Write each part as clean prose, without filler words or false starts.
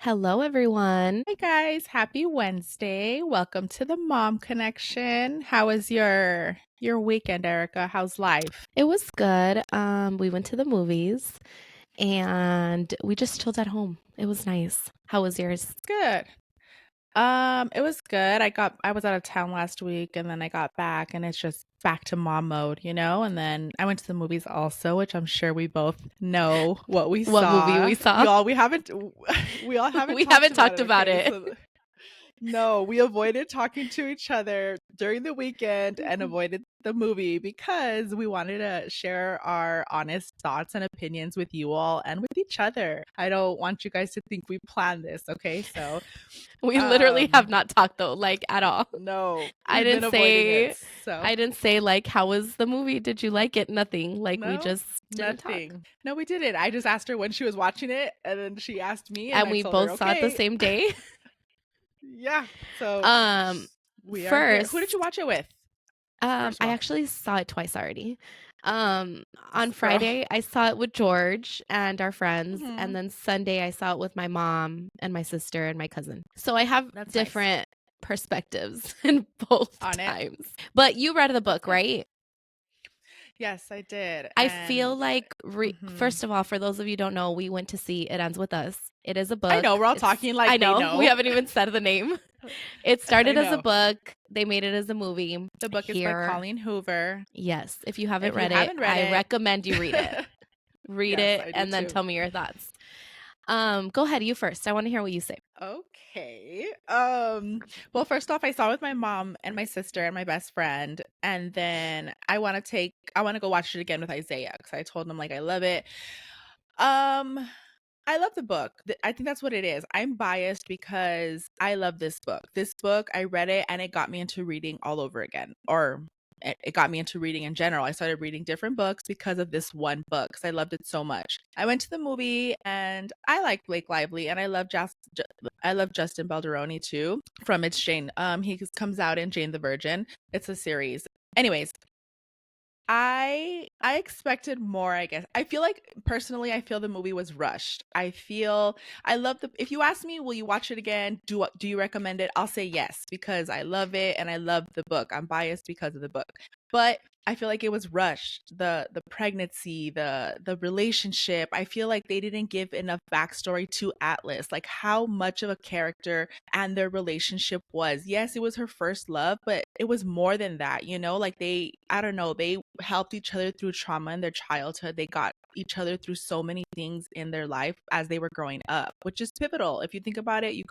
Hello, everyone. Hey guys, happy Wednesday. Welcome to the Mom Connection. How was your weekend, Erica? How's life? It was good. We went to the movies and we just chilled at home. It was nice. How was yours? Good. It was good. I was out of town last week and then I got back and it's just back to mom mode, you know? And then I went to the movies also, which I'm sure we both know what we What movie saw. we saw? We all haven't We talked haven't about talked it, about okay? it. So no, we avoided talking to each other during the weekend and avoided the movie because we wanted to share our honest thoughts and opinions with you all and with each other. I don't want you guys to think we planned this, okay? So, We literally have um not talked though, like at all. no, I we've been didn't avoiding it. say So, I didn't say like how was the movie? Did you like it? Nothing. Like we no, just didn't talk. nothing. No, we didn't. I just asked her when she was watching it and then she asked me and And I we told her, both saw it the "Okay." same day. Yeah. So, Um we are here. Who did you First, watch it with? First of I all, actually saw it twice already. On this girl. Friday, I saw it with George and our friends, and Mhm. then Sunday, I saw it with my mom and my sister and my cousin. So I have That's nice. different perspectives in both On it. times. But you read the That's book, good. right? Yes, I did. I feel like, Mhm. first of all, for those of you who don't know, we went to see It Ends With Us. It is a I book. know we're all It's, talking like I they know, we know. haven't even said the name. It I started as a know. book, they made it as a movie. The book is by Here, Colleen Hoover. yes, if you haven't If you read it, haven't read I it, recommend you read it. Read yes, it I do and then too. tell me your thoughts. Go ahead, you first. I want to hear what you say. Okay. Well, first off, I saw it with my mom and my sister and my best friend, and then I want to go watch it again with Isaiah because I told him like I love it. Um, I love the book. I think that's what it is. I'm biased because I love this book. This book, I read it and it got me into reading all over again. Or it got me into reading in general. I started reading different books because of this one book because I loved it so much. I went to the movie and I like Blake Lively and I love Justin Balderoni too from It's Jane. He comes out in Jane the Virgin. It's a series. Anyways, I expected more, I guess. I feel like personally I feel the movie was rushed. I love the if you ask me will you watch it again? Do you recommend it? I'll say yes because I love it and I love the book. I'm biased because of the book. But I feel like it was rushed. The pregnancy, the relationship. I feel like they didn't give enough backstory to Atlas, like how much of a character and their relationship was. Yes, it was her first love, but it was more than that, you know? Like I don't know, they helped each other through trauma in their childhood. They got each other through so many things in their life as they were growing up, which is pivotal. If you think about it, you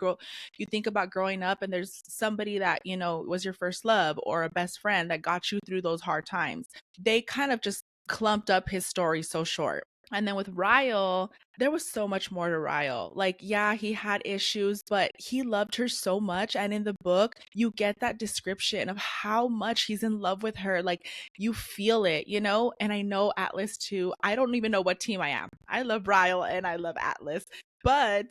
think about growing up and there's somebody that, you know, was your first love or a best friend that got you through those hard times. They kind of just clumped up his story so short. And then with Ryle, there was so much more to Ryle. Like, yeah, he had issues, but he loved her so much. And in the book, you get that description of how much he's in love with her. Like, you feel it, you know? And I know Atlas too. I don't even know what team I am. I love Ryle and I love Atlas, but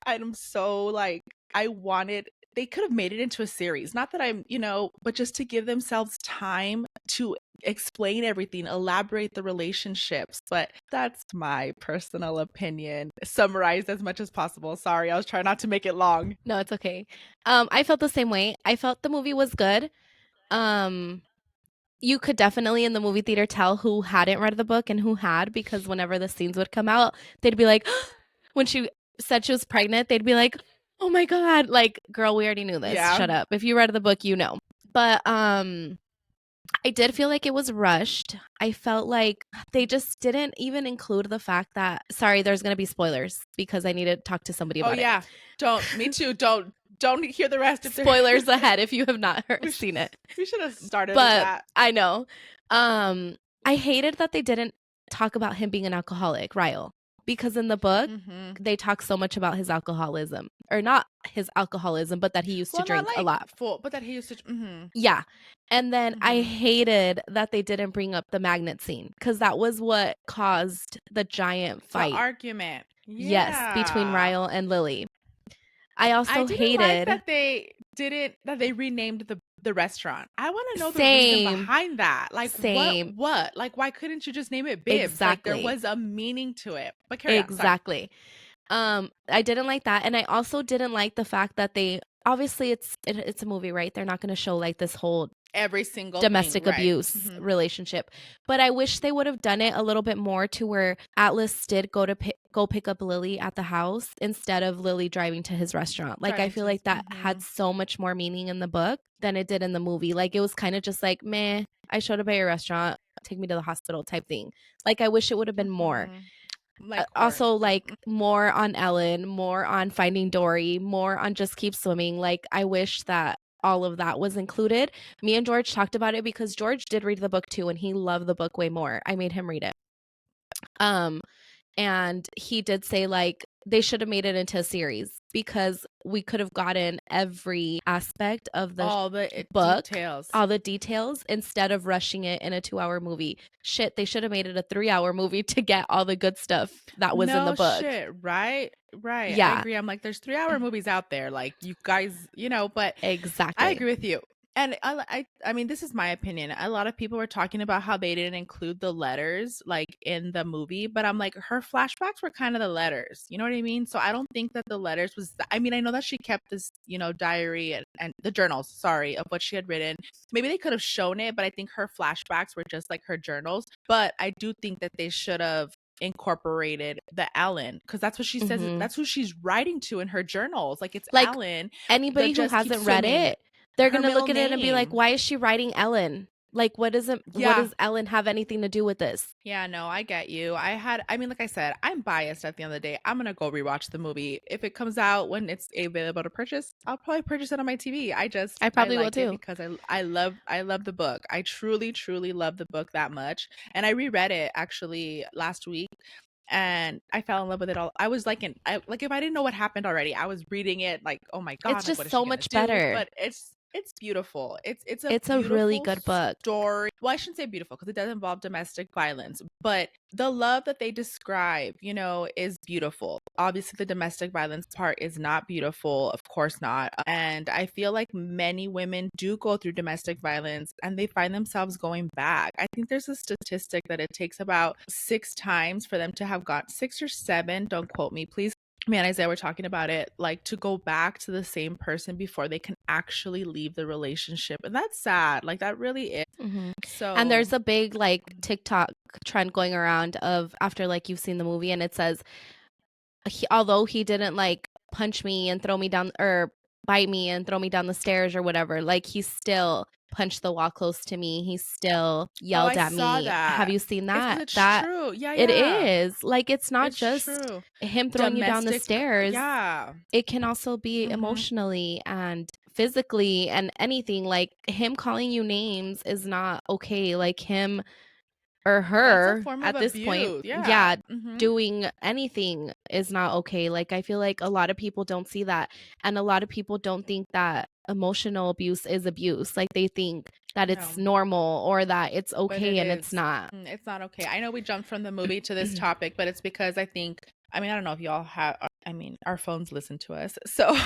I'm so like, they could have made it into a series. Not that I'm, you know, but just to give themselves time to explain everything, elaborate the relationships. But that's my personal opinion, summarized as much as possible. Sorry, I was trying not to make it long. No, it's okay. I felt the same way. I felt the movie was good. Um, you could definitely in the movie theater tell who hadn't read the book and who had because whenever the scenes would come out, they'd be like, when she said she was pregnant, they'd be like, "Oh my god!" Like, girl, we already knew this. Yeah. Shut up. If you read the book, you know. But I did feel like it was rushed. I felt like they just didn't even include the fact that sorry, there's going to be spoilers because I need to talk to somebody Oh about it. yeah. Don't. Me too. Don't hear the rest if they're. Spoilers ahead if you have not we sh- seen it. we should have started with But that. I know. I hated that they didn't talk about him being an alcoholic, Ryle, because in the book Hmm. they talk so much about his alcoholism or not his alcoholism, but that he used to Well, not drink a like lot. full, but that he used to. Hmm. Yeah. And then I Hmm. hated that they didn't bring up the magnet scene because that was what caused the giant The fight. argument. Yes, between Yeah. Ryle and Lily. I I also didn't like hated that they renamed the restaurant. I want to know the reason same, behind that. Like same, what? Like why couldn't you just name it Bibs? Like there exactly, was a meaning to it. But carry on. Sorry. exactly. I didn't like that, and I also didn't like the fact that they obviously it's a movie, right? They're not gonna show, like, this whole Every single thing, domestic right? abuse relationship, but I wish they would have done it a little bit more to where Atlas did go pick up Lily at the house instead of Lily driving to his restaurant. Like, I Driving feel to his like that had so much more meaning in the book than it did in the movie. Like, it was kinda just like, "Meh, I showed up at your restaurant, take me to the hospital," type thing. Like, I wish it would have been more. like Also, course. like, more on Ellen, more on Finding Dory, more on Just Keep Swimming. Like, I wish that all of that was included. Me and George talked about it because George did read the book too, and he loved the book way more. I made him read it. Um, and he did say, like, they should have made it into a series because we could have gotten every aspect of the All the book, details. all the details, instead of rushing it in a 2-hour movie. Shit, they should have made it a 3-hour movie to get all the good stuff that was in the No book. shit, right? Right. I Yeah, agree. I'm like, there's 3-hour movies out there, like you guys, but I exactly. agree with you. And I mean, this is my opinion. A lot of people were talking about how they didn't include the letters like in the movie, but I'm like, her flashbacks were kind of the letters. You know what I mean? So I don't think that the letters was. I mean, I know that she kept this, diary and the journals. Sorry, of what she had written. Maybe they could have shown it, but I think her flashbacks were just like her journals. But I do think that they should have incorporated the Ellen because that's what she says. Mhm. That's who she's writing to in her journals. Like it's Like, Alan, the anybody who just keep hasn't read swimming, it, they're her gonna middle look at it and be like, name. "Why is she writing Ellen? Like, what Yeah. does Ellen have anything to do with this?" Yeah, no, I get you. I mean, like I said, I'm biased at the end of the day. I'm gonna go rewatch the movie. If it comes out when it's available to purchase, I'll probably purchase it on my TV. I I probably will like it too. because I love the book. I truly, truly love the book that much. And I reread it actually last week and I fell in love with it all. I was like like if I didn't know what happened already, I was reading it like, oh my It's God, like what just is she so gonna much do? better. But it's beautiful. It's a It's a really beautiful good book. story. Well, I shouldn't say beautiful because it does involve domestic violence, but the love that they describe, is beautiful. Obviously, the domestic violence part is not beautiful, of course not. And I feel like many women do go through domestic violence and they find themselves going back. I think there's a statistic that it takes about 6 times for them to have got 6 or 7, don't quote me, please. Me and Isaiah were talking about it, like to go back to the same person before they can actually leave the relationship. And that's sad. Like that really is. Mhm. And So, there's a big, like, TikTok trend going around of after, like, you've seen the movie, and it says, although he didn't, like, punch me and throw me down or bite me and throw me down the stairs or whatever, like, he still punched the wall close to me. He still oh, yelled I at saw me. Have that. you seen It's because that? it's That true. Yeah, it yeah. is. Like, it's not It's just true. him throwing you down the Domestic, stairs. yeah. It can also be Hmm. emotionally and physically and anything. Like, him calling you names is not okay. Like, him or That's a her form of at this point, abuse. Yeah. yeah, Hmm. doing anything is not okay. Like, I feel like a lot of people don't see that, and a lot of people don't think that emotional abuse is abuse. Like, they think that it's No. normal or that it's But it okay, and it's is. not. It's not okay. I know we jumped from the movie to this topic, but it's because I mean, I don't know if y'all have, I mean, our phones listen to us. So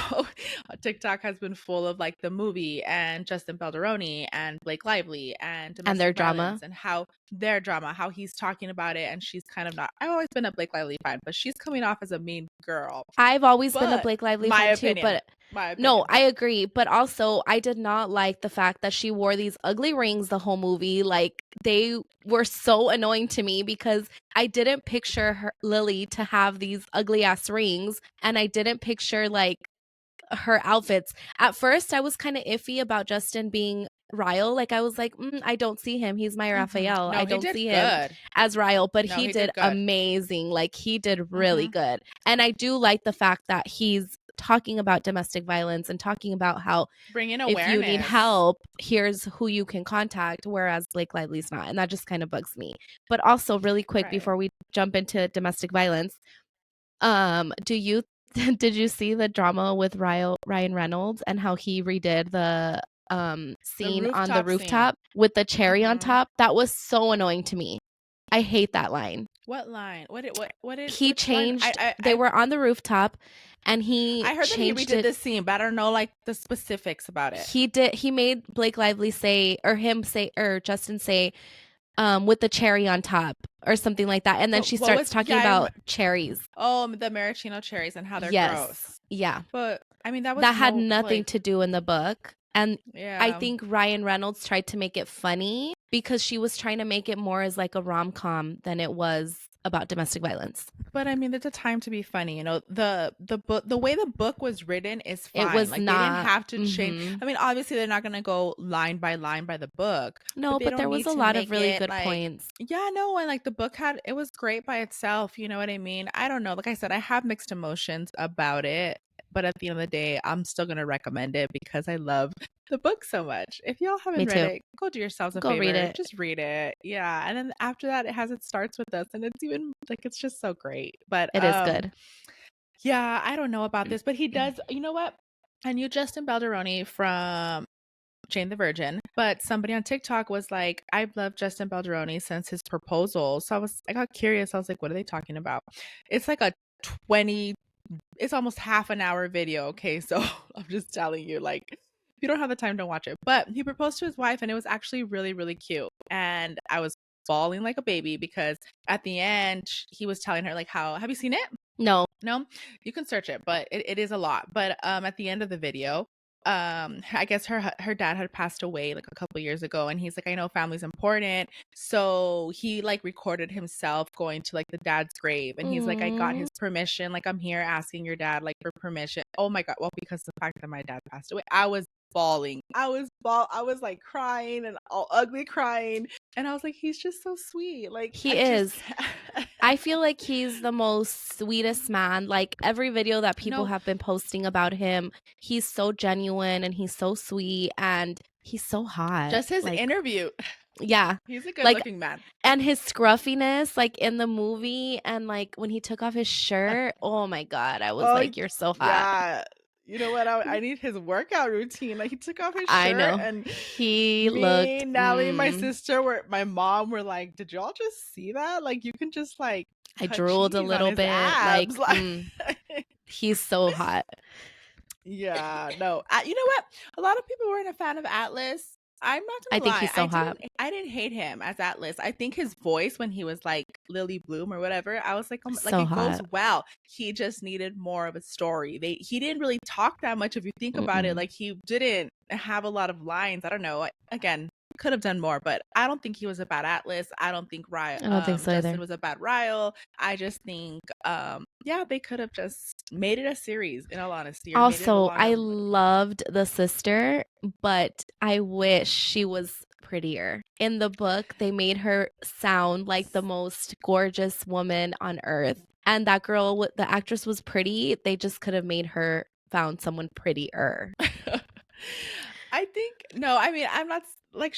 TikTok has been full of like the movie and Justin Balderoni and Blake Lively and And their domestic drama. violence and how their drama, how he's talking about it. And she's kind of not, I've always been a Blake Lively fan, but she's coming off as a mean girl. I've always been a But Blake Lively my fan too, opinion, but my no, opinion. I agree. But also, I did not like the fact that she wore these ugly rings the whole movie. Like, they were so annoying to me because I didn't picture Lily to have these ugly ass rings, and I didn't picture like her outfits. At first, I was kind of iffy about Justin being Ryle. Like, I was like, I don't see him. He's my Raphael. I No, he don't did see him good. as Ryle, but No, he he did did good. amazing. Like, he did really Hmm. good. And I do like the fact that he's talking about domestic violence and talking about how Bring in if you need awareness. help, here's who you can contact, whereas Blake Lively's not. And that just kind of bugs me. But also, really quick Right. before we jump into domestic violence, do you did you see the drama with Ryan Reynolds and how he redid the The scene on the rooftop scene. rooftop with the cherry on Mhm. top? That was so annoying to me. I hate that line. What line? What did He which line? changed they were on the rooftop and he I heard that he changed redid it. this scene, but I don't know like the specifics about it. He made Blake Lively say, or him say, or Justin say, with the cherry on top or something like that. And then she What was? starts Yeah, talking about cherries. oh, the maraschino cherries and how they're Yes. gross. Yeah. But I mean, that was That had no nothing like, to do in the book. And I yeah. think Ryan Reynolds tried to make it funny because she was trying to make it more as like a rom-com than it was about domestic violence. But I mean, there's a time to be funny. You know, the book, the way the book was written is It fine. was Like they didn't not have to change. mhm. I mean, obviously they're not gonna go line by the book, but No, they but don't there was need a to lot of make really it good like, points. yeah, no, and like the book had, it was great by itself. You know what I mean? I don't know. Like I said, I have mixed emotions about it, but at the end of the day, I'm still gonna recommend it because I love the book so much. If y'all Me haven't read too. it, go do yourselves a Go read favor. it. Just read it. Yeah. And then after that it has It Starts With Us, and it's even like, it's just so great. But It is good. yeah, I don't know about this, but he does, you know what? I knew Justin Balderoni from Jane the Virgin, but somebody on TikTok was like, I've loved Justin Balderoni since his proposal. So I got curious. I was like, what are they talking about? It's like a 20, it's almost half an hour video. Okay. So I'm just telling you, like, if you don't have the time to watch it, but he proposed to his wife and it was actually really, really cute. And I was bawling like a baby because at the end, he was telling her, like, how, have you seen it? No. No, you can search it, but it is a lot. But at the end of the video, I guess her dad had passed away like a couple years ago, and he's like, I know family's important, so he like recorded himself going to like the dad's grave, and he's like, I got Mm. his permission, like I'm here asking your dad like for permission. Oh my god, well, because the fact that my dad passed away, I was bawling. I was like crying and all ugly crying, and I was like, he's just so sweet. Like He I just is. I feel like he's the most sweetest man. Like every video that people no, have been posting about him, he's so genuine and he's so sweet and he's so hot. just his Like, interview. yeah. He's a good Like, looking man. and his scruffiness, like in the movie, and like when he took off his shirt, oh my God, I was Oh like, you're so hot. yeah. You know what? I need his workout routine. Like he took off his I shirt, know. and He me, looked, Natalie, and my sister were my mom were like, did y'all just see that? Like you can just like I cut drooled a cheese on little his bit. Like, abs. Like he's so hot. yeah, no. You know what? A lot of people weren't a fan of Atlas. I'm not I gonna think lie. he's so hot. I didn't hate him as Atlas. I think his voice when he was like Lily Bloom or whatever, I was like, like So it goes hot. well. He just needed more of a story. He didn't really talk that much if you think about it. Mm-mm. Like he didn't have a lot of lines. I don't know. Again, could have done more, but I don't think he was a bad Atlas. I don't think I don't think so Justin either. was a bad Ryle. I just think yeah, they could have just made it a series, in all honesty, or made it a Also, longer I movie. loved the sister, but I wish she was prettier. In the book, they made her sound like the most gorgeous woman on earth. And that girl, the actress was pretty. They just could have made her found someone prettier. I think no, I mean, I'm not like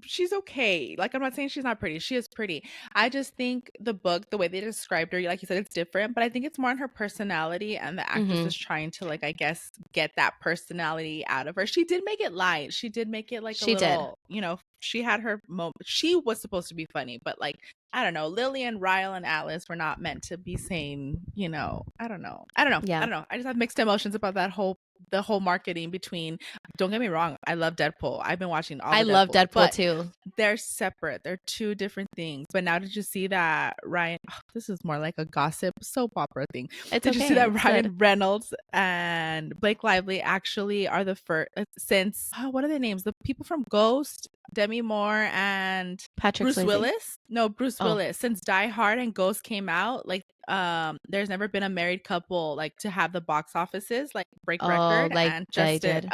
she's okay. Like I'm not saying she's not pretty. She is pretty. I just think the book, the way they described her, like you said, it's different, but I think it's more on her personality, and the actress Hmm. is trying to like, I guess, get that personality out of her. She did make it light. She did make it like a She did. little, she had her moment. She was supposed to be funny, but like I don't know, Lily and Ryle and Atlas were not meant to be saying, I don't know. I don't know. I Yeah. don't know. I just have mixed emotions about that whole the whole marketing between. Don't get me wrong, I love Deadpool. I've been watching all I the love Deadpools, Deadpool but too. they're separate. They're two different things. But now, did you see that Ryan? Oh, this is more like a gossip soap opera thing. It's Did you see okay. that It's good. Ryan Reynolds and Blake Lively actually are the first since, what are their names? The people from Ghost, Demi Moore and Patrick Bruce Swayze. Willis? No, Bruce Oh. Willis. Since Die Hard and Ghost came out, like there's never been a married couple like to have the box offices like break Oh, record, like and they just did did.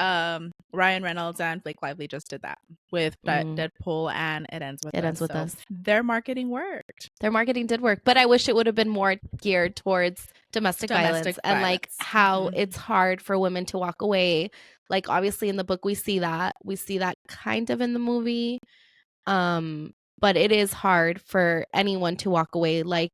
Ryan Reynolds and Blake Lively just did that with Mm. Deadpool and It Ends With It Us. ends with So us. their marketing worked. Their marketing did work, but I wish it would have been more geared towards domestic Domestic violence and like violence. how Hmm. it's hard for women to walk away. Like obviously in the book we see that. We see that kind of in the movie. But it is hard for anyone to walk away. Like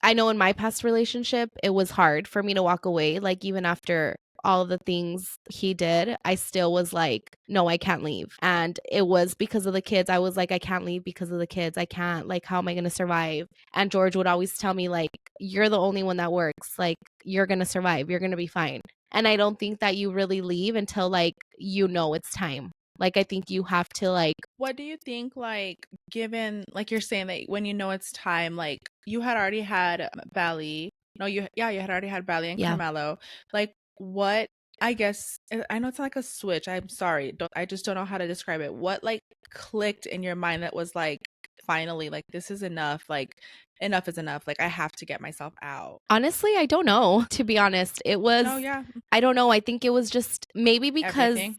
I know in my past relationship, it was hard for me to walk away. Like, even after all the things he did, I still was like, no, I can't leave. And it was because of the kids. I was like, I can't leave because of the kids. I can't. Like, how am I going to survive? And George would always tell me, like, you're the only one that works. Like, you're going to survive. You're going to be fine. And I don't think that you really leave until, like, it's time. Like, I think you have to, like, What do you think, like, given, like you're saying that when you know it's time, like you had already had Bally. No, you had already had Bally and yeah. Carmelo. Like, what, I guess I know it's not like a switch. I'm sorry. I just don't know how to describe it. What like clicked in your mind that was like, finally, like this is enough. Like enough is enough. Like I have to get myself out. Honestly, I don't know, to be honest. It No, was yeah, I don't know. I think it was just maybe because everything.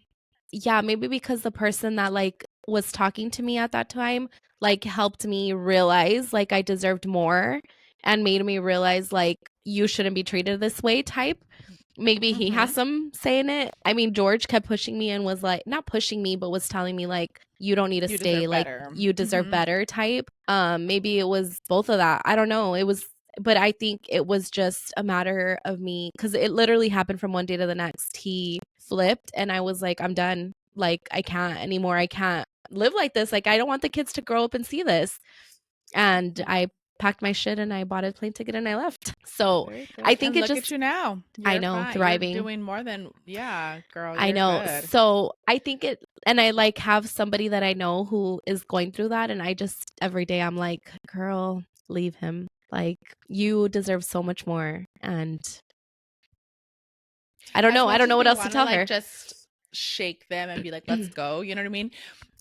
yeah, maybe because the person that, like, was talking to me at that time, like, helped me realize, like, I deserved more and made me realize, like, you shouldn't be treated this way type. Maybe he has Mhm. some say in it. I mean, George kept pushing me and was like, not pushing me, but was telling me, like, you don't need to You stay, deserve like, better. you deserve Mhm. better type. Maybe it was both of that. I don't know. It was, but I think it was just a matter of me because it literally happened from one day to the next. He flipped and I was like, I'm done. Like, I can't anymore. I can't live like this. Like, I don't want the kids to grow up and see this. And I packed my shit and I bought a plane ticket and I left. So Very I good. think And it look at just, you now. I You're know, fine. You're thriving. doing more than, yeah, girl, I you're know. good. So I think it, and I like have somebody that I know who is going through that. And I just, every day I'm like, girl, leave him. Like, you deserve so much more. And I don't As know. I much don't as know what we else to want to tell like her. just shake them and be like, let's go, you know what I mean?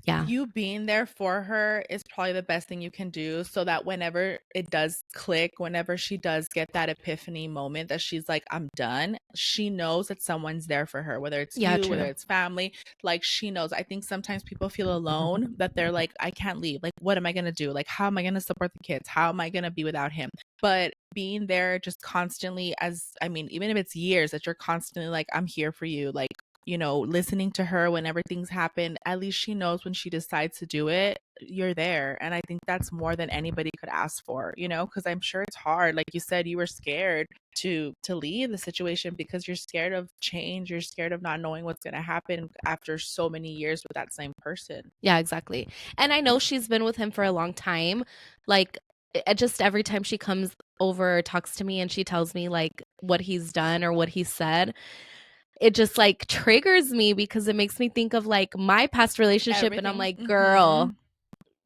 Yeah. You being there for her is probably the best thing you can do so that whenever it does click, whenever she does get that epiphany moment that she's like, I'm done, she knows that someone's there for her, whether it's Yeah, you, whether true. it's family. Like, she knows. I think sometimes people feel alone, that they're like, I can't leave. Like, what am I going to do? Like, how am I going to support the kids? How am I going to be without him? But being there just constantly, as I mean, even if it's years that you're constantly like, I'm here for you, like, you know, listening to her whenever things happen, at least she knows when she decides to do it, you're there. And I think that's more than anybody could ask for, you know, because I'm sure it's hard. Like you said, you were scared to leave the situation because you're scared of change. You're scared of not knowing what's going to happen after so many years with that same person. Yeah, exactly. And I know she's been with him for a long time. Like, just every time she comes over or talks to me and she tells me like what he's done or what he said, it just like triggers me because it makes me think of like my past relationship and I'm Everything. like, Mm-hmm. girl,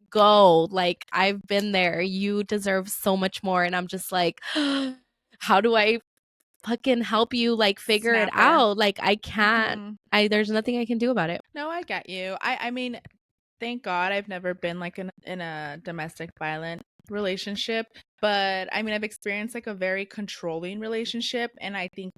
go. Like, I've been there. You deserve so much more. And I'm just like, how do I fucking help you like figure it Snapper. out? Like, I can't. Mm-hmm. There's nothing I can do about it. No, I get you. I mean, thank God I've never been like in a domestic violent relationship, but I mean I've experienced like a very controlling relationship, and I think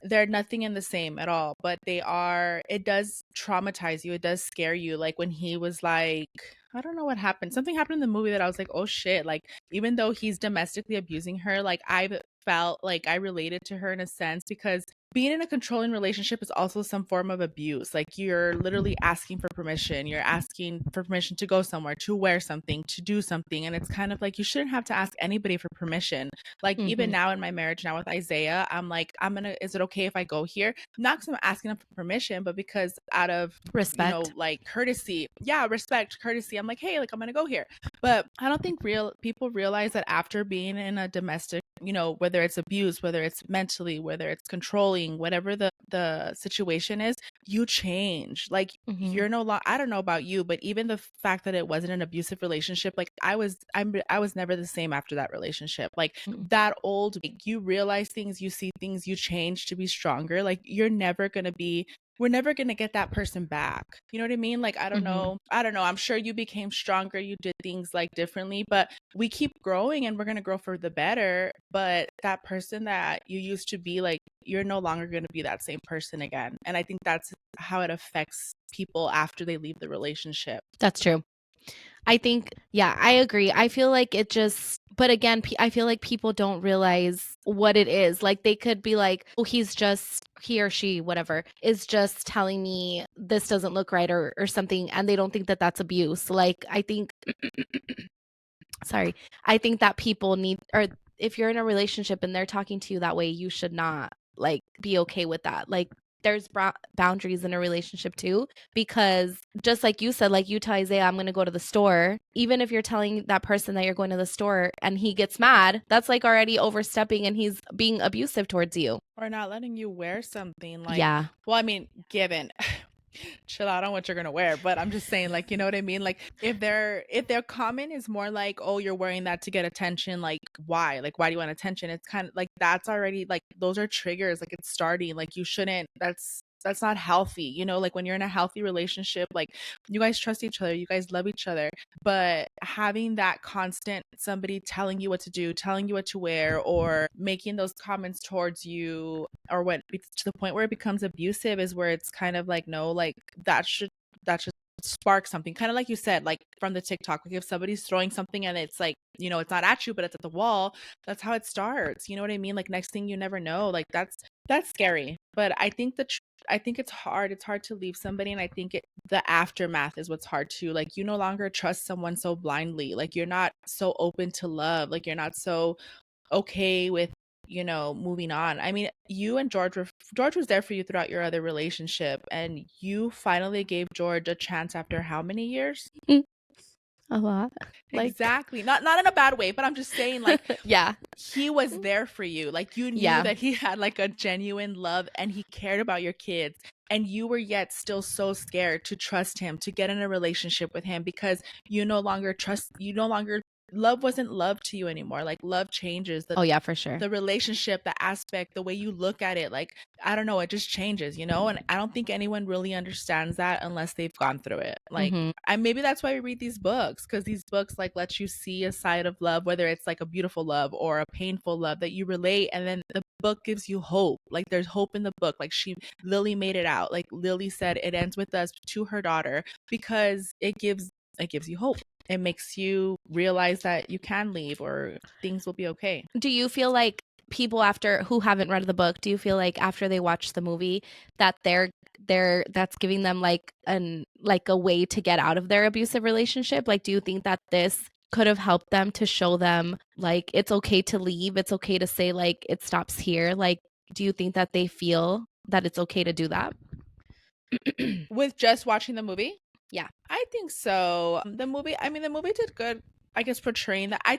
they're nothing in the same at all, but they are, it does traumatize you. It does scare you, like when he was like, I don't know what happened. Something happened in the movie that I was like, "Oh shit." Like even though he's domestically abusing her, like I felt like I related to her in a sense because being in a controlling relationship is also some form of abuse. Like you're literally asking for permission. You're asking for permission to go somewhere, to wear something, to do something. And it's kind of like you shouldn't have to ask anybody for permission. Like even Hmm. now in my marriage now with Isaiah, I'm like, is it okay if I go here? Not because I'm asking him for permission, but because out of, you know, Respect. like courtesy. Yeah, respect, courtesy. I'm like, hey, like I'm gonna go here. But I don't think real people realize that after being in a domestic, you know, whether it's abuse, whether it's mentally, whether it's controlling, whatever the situation is, you change. Like Hmm. you're no longer, I don't know about you, but even the fact that it wasn't an abusive relationship, like I was never the same after that relationship. Like that old, like, you realize things, you see things, you change to be stronger. Like you're never going to be, we're never going to get that person back. You know what I mean? Like I don't Hmm. know. I don't know. I'm sure you became stronger, you did things like differently, but we keep growing and we're going to grow for the better. But that person that you used to be, like you're no longer going to be that same person again. And I think that's how it affects people after they leave the relationship. That's true. I think, yeah, I agree. I feel like it just, but again, I feel like people don't realize what it is. Like they could be like, oh, he's just, he or she, whatever, is just telling me this doesn't look right or something. And they don't think that that's abuse. Like, I think, sorry, I think that people need, or if you're in a relationship and they're talking to you that way, you should not like be okay with that. Like, there's boundaries in a relationship too, because just like you said, like you tell Isaiah, I'm going to go to the store. Even if you're telling that person that you're going to the store and he gets mad, that's like already overstepping and he's being abusive towards you. Or not letting you wear something like, Yeah. well, I mean, given chill out on what you're gonna wear. But I'm just saying, like, you know what I mean? Like, if their comment is more like, oh, you're wearing that to get attention, like, why? Like, why do you want attention? It's kind of like that's already like those are triggers. Like, it's starting. Like, you shouldn't. That's not healthy. You know, like when you're in a healthy relationship, like you guys trust each other, you guys love each other, but having that constant somebody telling you what to do, telling you what to wear, or making those comments towards you, or what to the point where it becomes abusive is where it's kind of like, no, like that should spark something. Kind of like you said, like from the TikTok, like if somebody's throwing something and it's like, it's not at you, but it's at the wall, that's how it starts. You know what I mean? Like next thing you never know, like that's scary. But I think it's hard. It's hard to leave somebody, and I think the aftermath is what's hard too. Like you no longer trust someone so blindly. Like you're not so open to love. Like you're not so okay with moving on. I mean, you and George was there for you throughout your other relationship, and you finally gave George a chance after how many years? A lot. Like, Exactly. Not in a bad way, but I'm just saying, like, yeah. he was there for you. Like you knew Yeah. that he had like a genuine love and he cared about your kids. And you were yet still so scared to trust him, to get in a relationship with him, because you no longer love wasn't love to you anymore. Like love changes. Oh, yeah, for sure. The relationship, the aspect, the way you look at it, like I don't know, it just changes, you know? And I don't think anyone really understands that unless they've gone through it. Like Mhm. I maybe that's why we read these books, because these books like let you see a side of love, whether it's like a beautiful love or a painful love that you relate, and then the book gives you hope. Like there's hope in the book. Like Lily made it out. Like Lily said, it ends with us to her daughter, because it gives you hope. It makes you realize that you can leave or things will be okay. Do you feel like people after who haven't read the book, do you feel like after they watch the movie that that's giving them like a way to get out of their abusive relationship? Like do you think that this could have helped them to show them like it's okay to leave, it's okay to say like it stops here? Like do you think that they feel that it's okay to do that? With just watching the movie? Yeah. I think so. The movie did good, I guess, portraying that. I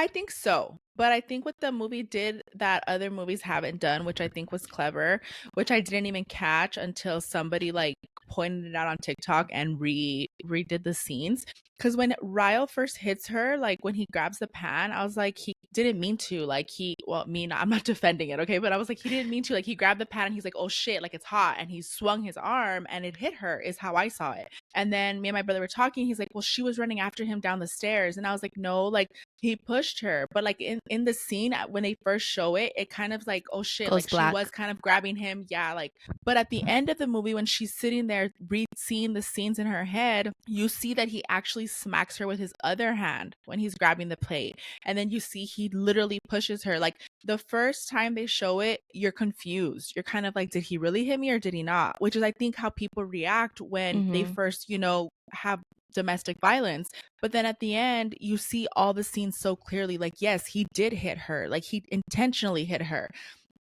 think so. But I think what the movie did that other movies haven't done, which I think was clever, which I didn't even catch until somebody like pointed it out on TikTok and redid the scenes. Because when Ryle first hits her, like when he grabs the pan, I was like, he didn't mean to. Like I'm not defending it, okay? But I was like, he didn't mean to. Like he grabbed the pan and he's like, oh shit, like it's hot, and he swung his arm and it hit her. Is how I saw it. And then me and my brother were talking. He's like, well, she was running after him down the stairs. And I was like, no, like he pushed her. But like in the scene when they first show it, it kind of like, oh shit, Goes like she black. was kind of grabbing him. Yeah, like, but at the end of the movie, when she's sitting there seeing the scenes in her head, you see that he actually smacks her with his other hand when he's grabbing the plate. And then you see he literally pushes her. Like the first time they show it, you're confused. You're kind of like, did he really hit me or did he not? Which is, I think, how people react when they Mhm. first, have domestic violence. But then at the end, you see all the scenes so clearly. Like, yes, he did hit her. Like, he intentionally hit her.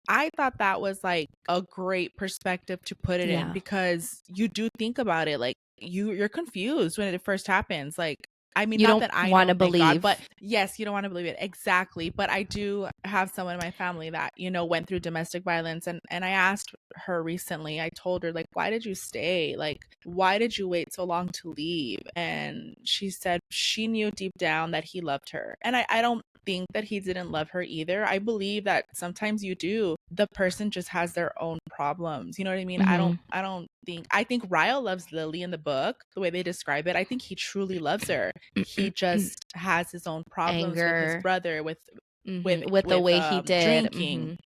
I thought that was like a great perspective to put it in, Yeah. because you do think about it, like you're confused when it first happens. Like I mean, You not don't that I want know, to thank God, but believe. yes, you don't want to believe it. Exactly. But I do have someone in my family that, went through domestic violence, and I asked her recently, I told her, like, why did you stay? Like, why did you wait so long to leave? And she said she knew deep down that he loved her. And I don't think that he didn't love her either. I believe that sometimes you do. The person just has their own problems. You know what I mean? I don't Mhm. I don't think I think Ryle loves Lily in the book, the way they describe it. I think he truly loves her. He just has his own problems with his Anger. brother, with with Mhm. With the with way he did. drinking.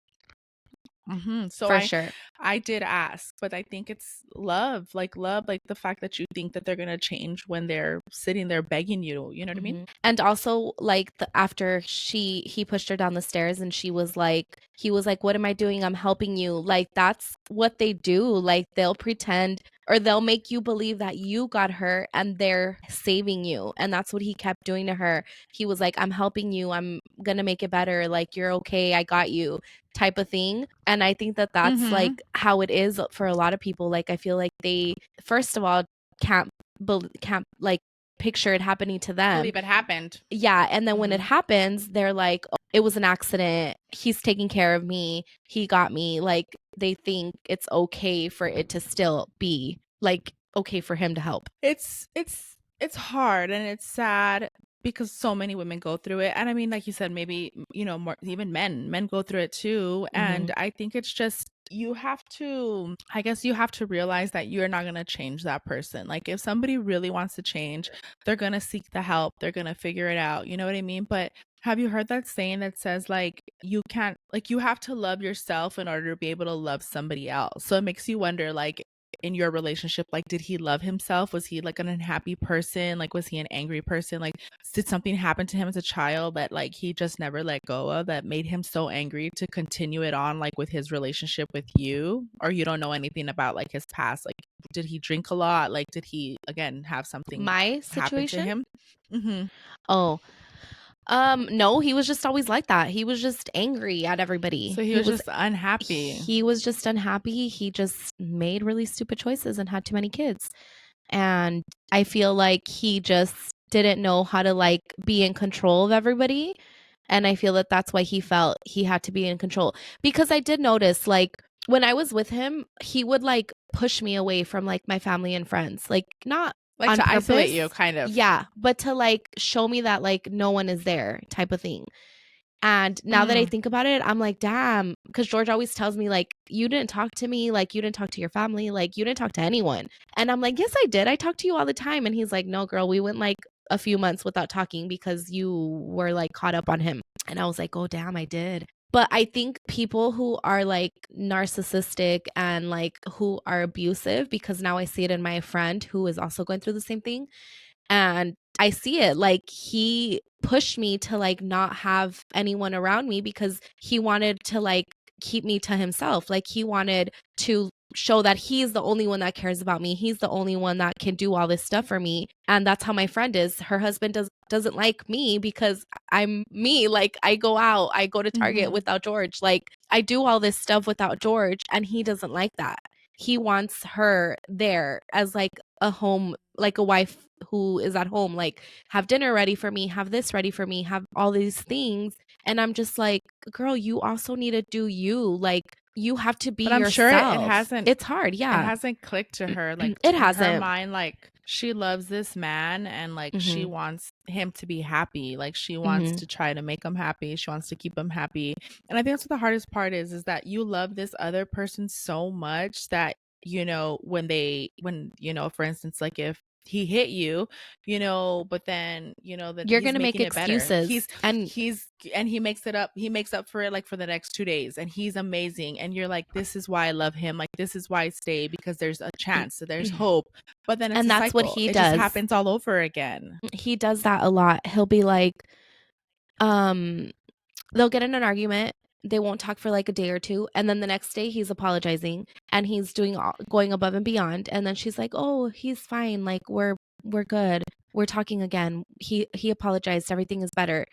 Mhm. So For I sure. I did ask, but I think it's love, like the fact that you think that they're gonna change when they're sitting there begging you. You know what I mean? And also, like after he pushed her down the stairs, and he was like, "What am I doing? I'm helping you." Like that's what they do. Like they'll pretend or they'll make you believe that you got hurt and they're saving you. And that's what he kept doing to her. He was like, "I'm helping you. I'm gonna make it better. Like you're okay. I got you." Type of thing. And I think that that's Mm-hmm. like how it is for a lot of people. Like I feel like they first of all can't can't like picture it happening to them. Believe it happened. Yeah, and then when it Mm-hmm. happens, they're like, "Oh, it was an accident. He's taking care of me. He got me." Like they think it's okay for it to still be like okay for him to help. It's hard and it's sad because so many women go through it. And I mean, like you said, maybe, more, even men go through it too. Mm-hmm. And I think it's just, you have to, I guess you have to realize that you're not going to change that person. Like if somebody really wants to change, they're going to seek the help, they're going to figure it out. You know what I mean? But have you heard that saying that says like you can't, like you have to love yourself in order to be able to love somebody else? So it makes you wonder, like, in your relationship, like did he love himself? Was he like an unhappy person? Like was he an angry person? Like did something happen to him as a child that like he just never let go of, that made him so angry to continue it on, like with his relationship with you? Or you don't know anything about like his past? Like did he drink a lot? Like did he again have something My happen to situation? him? Mm-hmm. Oh, no, he was just always like that. He was just angry at everybody. So he was just unhappy. He was just unhappy. He just made really stupid choices and had too many kids. And I feel like he just didn't know how to like be in control of everybody. And I feel that that's why he felt he had to be in control. Because I did notice like when I was with him, he would like push me away from like my family and friends. Like not Like on to isolate you, purpose. kind of. Yeah, but to like show me that like no one is there type of thing. And now that I Mm. think about it, I'm like, damn, because George always tells me, like, you didn't talk to me, like, you didn't talk to your family, like, you didn't talk to anyone. And I'm like, yes, I did. I talk to you all the time. And he's like, no, girl, we went like a few months without talking because you were like caught up on him. And I was like, oh, damn, I did. But I think people who are like narcissistic and like who are abusive, because now I see it in my friend who is also going through the same thing, and I see it like he pushed me to like not have anyone around me because he wanted to like keep me to himself. Like he wanted to show that he's the only one that cares about me. He's the only one that can do all this stuff for me. And that's how my friend is. Her husband doesn't like me because I'm me. Like I go out, I go to Target Mm-hmm. without George. Like I do all this stuff without George and he doesn't like that. He wants her there as like a home, like a wife who is at home, like have dinner ready for me, have this ready for me, have all these things. And I'm just like, girl, you also need to do you. Like you have to be But I'm sure it yourself. hasn't It's hard. it Yeah. hasn't clicked to her, like It in her hasn't. mind, like she loves this man and like she Hmm. wants him to be happy, like she wants Hmm. to try to make him happy, she wants to keep him happy. And I think that's what the hardest part is that you love this other person so much that when for instance, like if he hit you, but then that You're he's going to make making it better. excuses. And He's and he makes up for it like for the next 2 days, and he's amazing, and you're like, this is why I love him, like this is why I stay, because there's a chance, so there's hope. But then it's a that's what cycle, he it just does. happens all over again. He does that a lot. He'll be like, um, they'll get in an argument. They won't talk for like a day or two, and then the next day he's apologizing and he's going above and beyond. And then she's like, "Oh, he's fine. Like we're good. We're talking again. He apologized. Everything is better."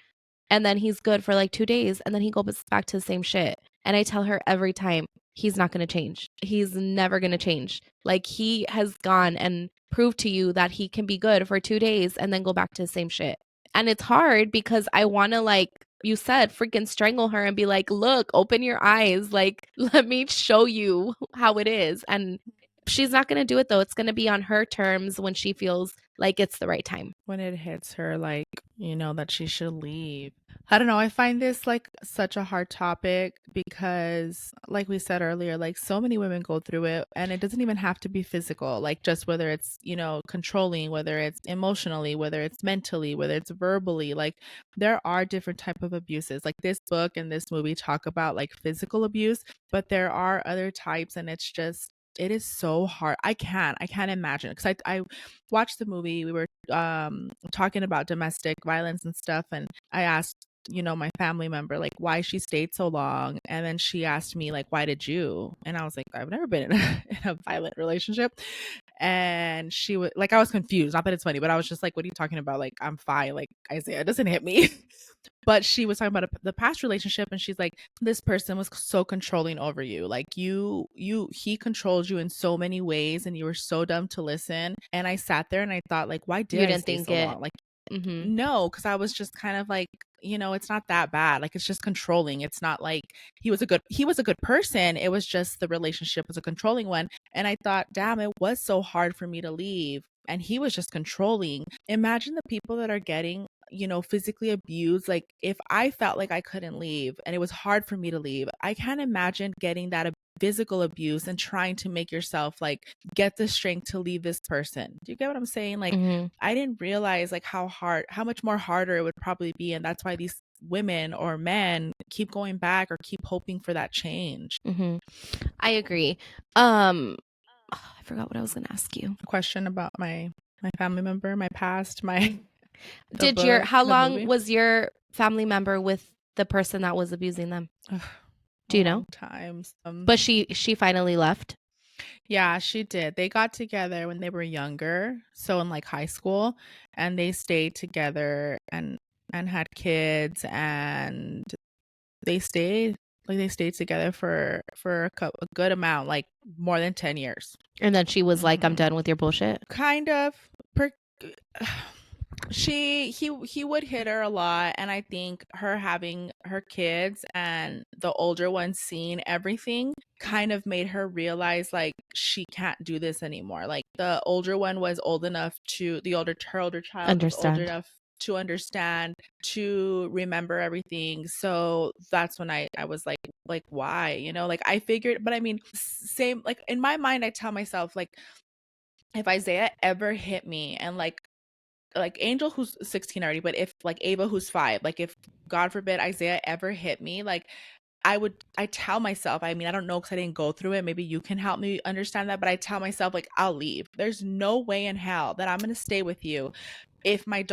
And then he's good for like 2 days and then he goes back to the same shit. And I tell her every time, he's not going to change. He's never going to change. Like he has gone and proved to you that he can be good for 2 days and then go back to the same shit. And it's hard because I want to, like you said, freaking strangle her and be like, "Look, open your eyes. Like let me show you how it is." And she's not going to do it though. It's going to be on her terms when she feels like it's the right time. When it hits her, like, that she should leave. I don't know. I find this like such a hard topic because, like we said earlier, like so many women go through it, and it doesn't even have to be physical. Like, just whether it's, controlling, whether it's emotionally, whether it's mentally, whether it's verbally, like, there are different type of abuses. Like, this book and this movie talk about like physical abuse, but there are other types, and it is so hard. I can't imagine, because I watched the movie. We were talking about domestic violence and stuff, and I asked my family member like why she stayed so long, and then she asked me like, why did you? And I was like, I've never been in a violent relationship. And she was like, I was confused, not that it's funny, but I was just like, what are you talking about? Like, I'm fine, like, Isaiah doesn't hit me. But she was talking about the past relationship, and she's like, this person was so controlling over you, like he controlled you in so many ways, and you were so dumb to listen. And I sat there and I thought, like, why did You I didn't stay think so it. long? Like, Mhm. no, because I was just kind of like, it's not that bad. Like, it's just controlling. It's not like he was a good person. It was just the relationship was a controlling one. And I thought, damn, it was so hard for me to leave. And he was just controlling. Imagine the people that are getting, physically abused. Like, if I felt like I couldn't leave and it was hard for me to leave, I can't imagine getting that physical abuse and trying to make yourself like get the strength to leave this person. Do you get what I'm saying? Like, Mm-hmm. I didn't realize like how much more harder it would probably be. And that's why these women or men keep going back or keep hoping for that change. Mm-hmm. I agree. I forgot what I was gonna ask you. A question about my family member, my past, my the Did your book, how the long movie. was your family member with the person that was abusing them? Ugh, a Do you know? long time. But she finally left. Yeah, she did. They got together when they were younger, so in like high school, and they stayed together and had kids, and they stayed together for a good amount, like more than 10 years. And then she was like, I'm Mhm. done with your bullshit. Kind of per- he would hit her a lot, and I think her having her kids and the older one seeing everything kind of made her realize like she can't do this anymore. Like, the older one was old enough to the older her older child was older Understand. enough to understand, to remember everything. So that's when I was like why, like I figured. But I mean, same, like in my mind I tell myself like, if Isaiah ever hit me, and like Angel, who's 16 already, but if like Ava, who's 5, like if God forbid Isaiah ever hit me, like I tell myself, I mean, I don't know because I didn't go through it. Maybe you can help me understand that, but I tell myself, like, I'll leave. There's no way in hell that I'm going to stay with you if my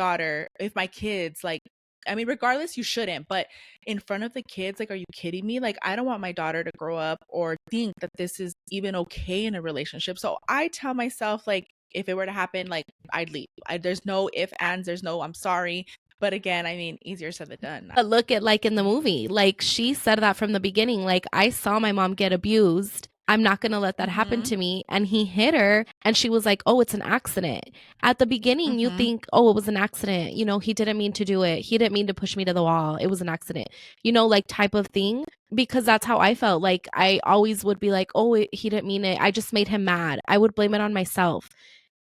kids, like, I mean, regardless, you shouldn't, but in front of the kids, like, are you kidding me? Like, I don't want my daughter to grow up or think that this is even okay in a relationship. So I tell myself, like, if it were to happen, like, I'd leave. There's no if, ands, there's no I'm sorry. But again, I mean, easier said than done. But look at like in the movie, like she said that from the beginning, like I saw my mom get abused. I'm not going to let that happen Mm-hmm. to me. And he hit her and she was like, oh, it's an accident. At the beginning, you Mm-hmm. think, oh, it was an accident. You know, he didn't mean to do it. He didn't mean to push me to the wall. It was an accident, like type of thing. Because that's how I felt. Like I always would be like, oh, he didn't mean it. I just made him mad. I would blame it on myself.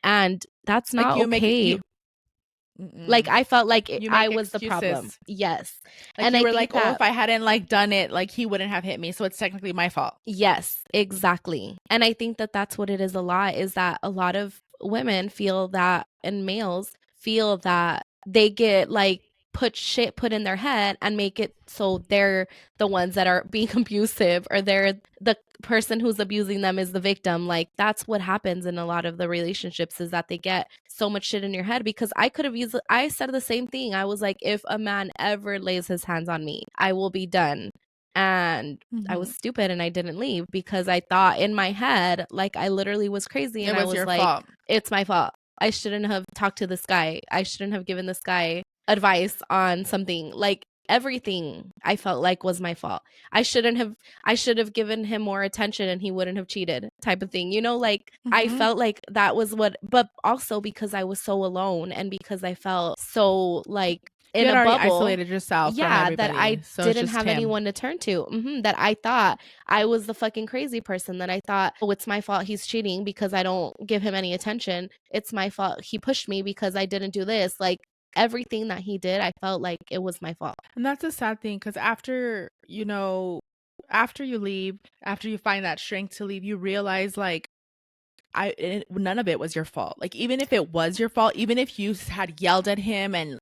And that's Like, not okay. Like I felt like you I make was the problem. excuses. Yes. Like, And you I were think like, oh, that if I hadn't like done it, like he wouldn't have hit me, so it's technically my fault. yes, exactly. And I think that that's what it is a lot is that a lot of women feel that and males feel that they get like put in their head and make it so they're the ones that are being abusive or they're the person who's abusing them is the victim. Like that's what happens in a lot of the relationships is that they get so much shit in your head because I could have used I said the same thing. I was like if a man ever lays his hands on me, I will be done. And I was Mm-hmm. stupid and I didn't leave because I thought in my head, like I literally was crazy It and I was was your like, fault. it's my fault. I shouldn't have talked to this guy. I shouldn't have given this guy advice on something. Like everything I felt like was my fault. I shouldn't have I should have given him more attention and he wouldn't have cheated type of thing. Like I Mm-hmm. felt like that was what but also because I was so alone and because I felt so like You in had a already bubble, isolated yourself from yeah, that everybody, I so it's didn't just have him. anyone to turn to. That I thought I was the fucking crazy person. That I thought, oh, it's my fault he's cheating because I don't give him any attention. It's my fault he pushed me because I didn't do this. Like everything that he did, I felt like it was my fault. And that's a sad thing because after you leave, after you find that strength to leave, you realize like none of it was your fault. Like, even if it was your fault, even if you had yelled at him and,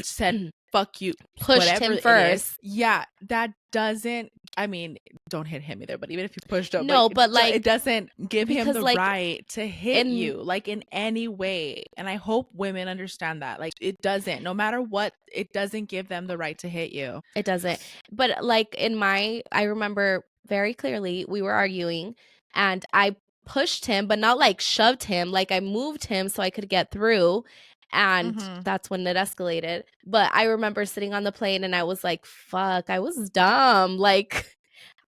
said, fuck you, Pushed whatever him it is. first. Yeah, that doesn't, I mean, don't hit him either, but even if you pushed him, like, No, but it like doesn't give him because the like right to hit in you, like, in any way. And I hope women understand that. Like, it doesn't, no matter what, it doesn't give them the right to hit you. it doesn't. But like I remember very clearly we were arguing and I pushed him, but not like shoved him. Like I moved him so I could get through. And Mm-hmm. that's when it escalated. But I remember sitting on the plane and I was like, fuck, I was dumb. Like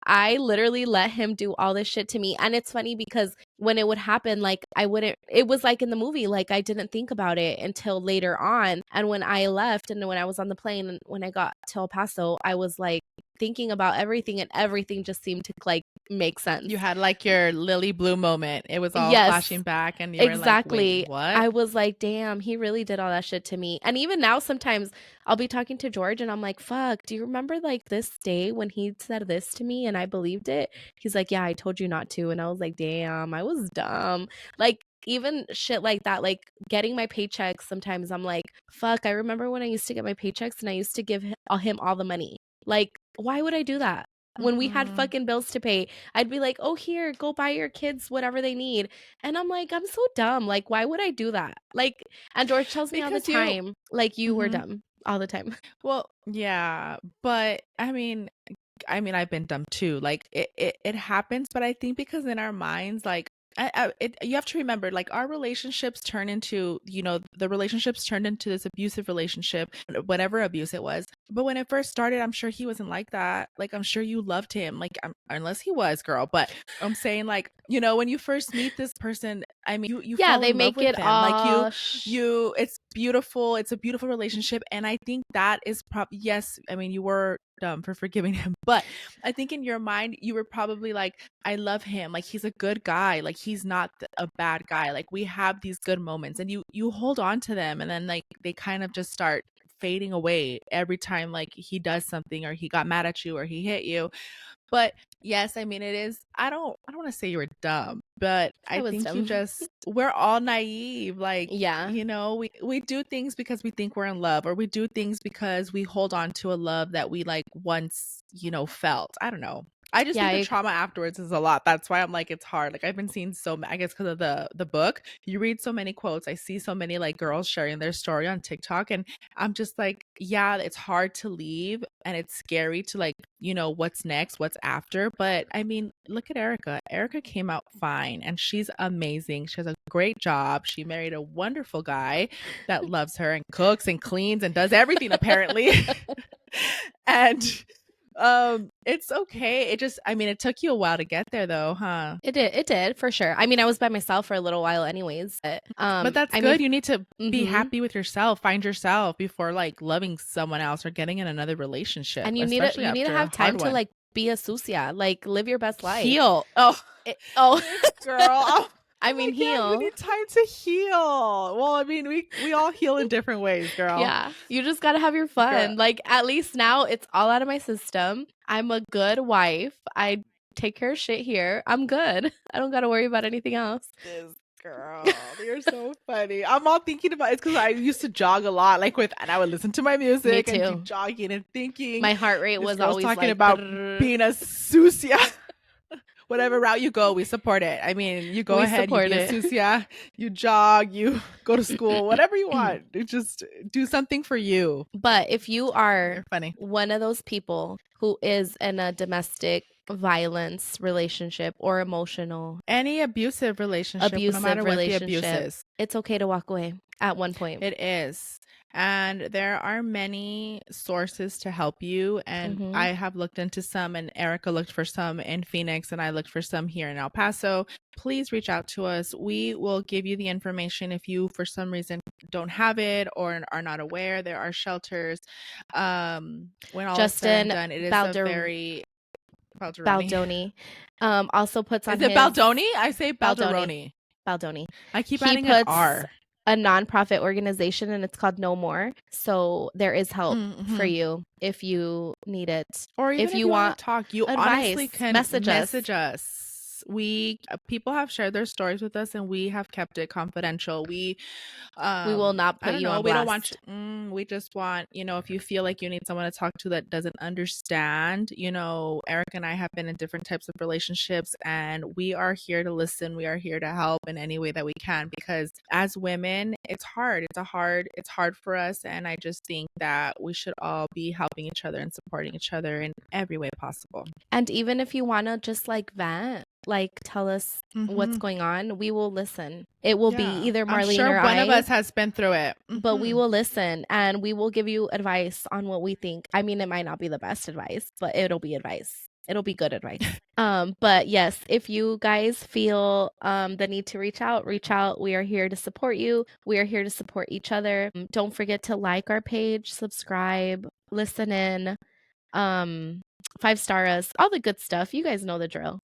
I literally let him do all this shit to me. And it's funny because when it would happen, like I wouldn't, it was like in the movie, like I didn't think about it until later on. And when I left and when I was on the plane and when I got to El Paso, I was like thinking about everything and everything just seemed to like make sense. You had like your Lily Blue moment. It was all Yes, flashing back, and you were like, wait, exactly. what? I was like, damn, he really did all that shit to me. And even now, sometimes I'll be talking to George and I'm like, fuck, do you remember like this day when he said this to me and I believed it? He's like, yeah, I told you not to. And I was like, damn, I was dumb. Like, even shit like that, like getting my paychecks, sometimes I'm like, fuck, I remember when I used to get my paychecks and I used to give him all the money. Like, why would I do that? When we had Hmm. fucking bills to pay, I'd be like, oh, here, go buy your kids whatever they need. And I'm like, I'm so dumb. Like, why would I do that? Like, and George tells me all the Because you, time, like, you were hmm dumb all the time. well, yeah, but I mean, I've been dumb too. Like it happens, but I think because in our minds, like you have to remember, like our relationships turn into, the relationships turned into this abusive relationship, whatever abuse it was. But when it first started, I'm sure he wasn't like that. Like I'm sure you loved him, like unless he was, girl. But I'm saying, like, when you first meet this person, I mean, you Yeah, fall they in love make with it them, like all it's beautiful. It's a beautiful relationship, and I think that is yes. I mean, you were dumb for forgiving him, but I think in your mind you were probably like, I love him, like he's a good guy, like he's not a bad guy, like we have these good moments, and you hold on to them, and then like they kind of just start fading away every time like he does something, or he got mad at you, or he hit you. But yes, I mean, it is, I don't want to say you were dumb, but I I was think you dumb. just, we're all naive. Like, Yeah. we do things because we think we're in love, or we do things because we hold on to a love that we like once, felt. I don't know. I just Yeah, think the trauma afterwards is a lot. That's why I'm like, it's hard. Like I've been seeing I guess because of the book, you read so many quotes. I see so many like girls sharing their story on TikTok, and I'm just like, yeah, it's hard to leave, and it's scary to like, what's next, what's after. But I mean, look at Erica. Erica came out fine, and she's amazing. She has a great job. She married a wonderful guy that loves her and cooks and cleans and does everything apparently. And it's okay. It just, I mean, it took you a while to get there though, huh? it did for sure. I mean, I was by myself for a little while anyways, but But that's I mean, good. You need to be mhm. happy with yourself, find yourself before like loving someone else or getting in another relationship, And especially you need to after a have time hard to one. like be a sucia, like live your best life. Heal. Oh, Oh, girl. Oh, I I'm mean, like, yeah, you heal. need time to heal. Well, I mean, we all heal in different ways, girl. Yeah, you just gotta have your Girl, fun. Like, at least now it's all out of my system. I'm a good wife. I take care of shit here. I'm good. I don't gotta worry about anything else. this girl, you're so funny. I'm all thinking about it's because I used to jog a lot, like and I would listen to my Me music and be too. jogging and thinking. My heart rate This was girl's always talking like, about being a susia. Whatever route you go, we support it. I mean, you go we ahead, you support be a it. susia, you jog, you go to school, whatever you want. You just do something for you. But if you are You're funny. one of those people who is in a domestic violence relationship or emotional Any abusive relationship, no abusive matter what the abuse relationship, is, it's okay to walk away at one point. it is. And there are many sources to help you. And Mhm. I have looked into some, and Erica looked for some in Phoenix, and I looked for some here in El Paso. Please reach out to us. We will give you the information if you, for some reason, don't have it or are not aware. There are shelters. When all is said and Justin done, it is a Balder very Balderoni. Baldoni also puts on Is it his Baldoni? I say Baldoni Balderoni. Baldoni. I keep He adding an puts R. a nonprofit organization and it's called No More. So there is help for Mm-hmm. you if you need it. Or even If if you you want want to talk, you honestly advice, can message us. message us. We people have shared their stories with us, and we have kept it confidential. We will not I put don't you know, on we don't want blast. we just want, if you feel like you need someone to talk to that doesn't understand, Eric and I have been in different types of relationships, and we are here to listen. We are here to help in any way that we can, because as women, it's hard. It's hard for us, and I just think that we should all be helping each other and supporting each other in every way possible. And even if you want to just like vent, like tell us what's Hmm. going on, we will listen. It will be Yeah, either I'm Marlene sure or one of I, us has been through it. but we Hmm. will listen and we will give you advice on what we think. I mean, it might not be the best advice, but it'll be advice. It'll be good advice. But yes, if you guys feel the need to reach out, reach out. We are here to support you. We are here to support each other. Don't forget to like our page, subscribe, listen in, um, 5-star us, all the good stuff. You guys know the drill.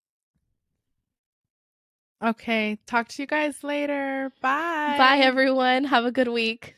Okay, talk to you guys later. Bye, Bye. everyone. Have a good week.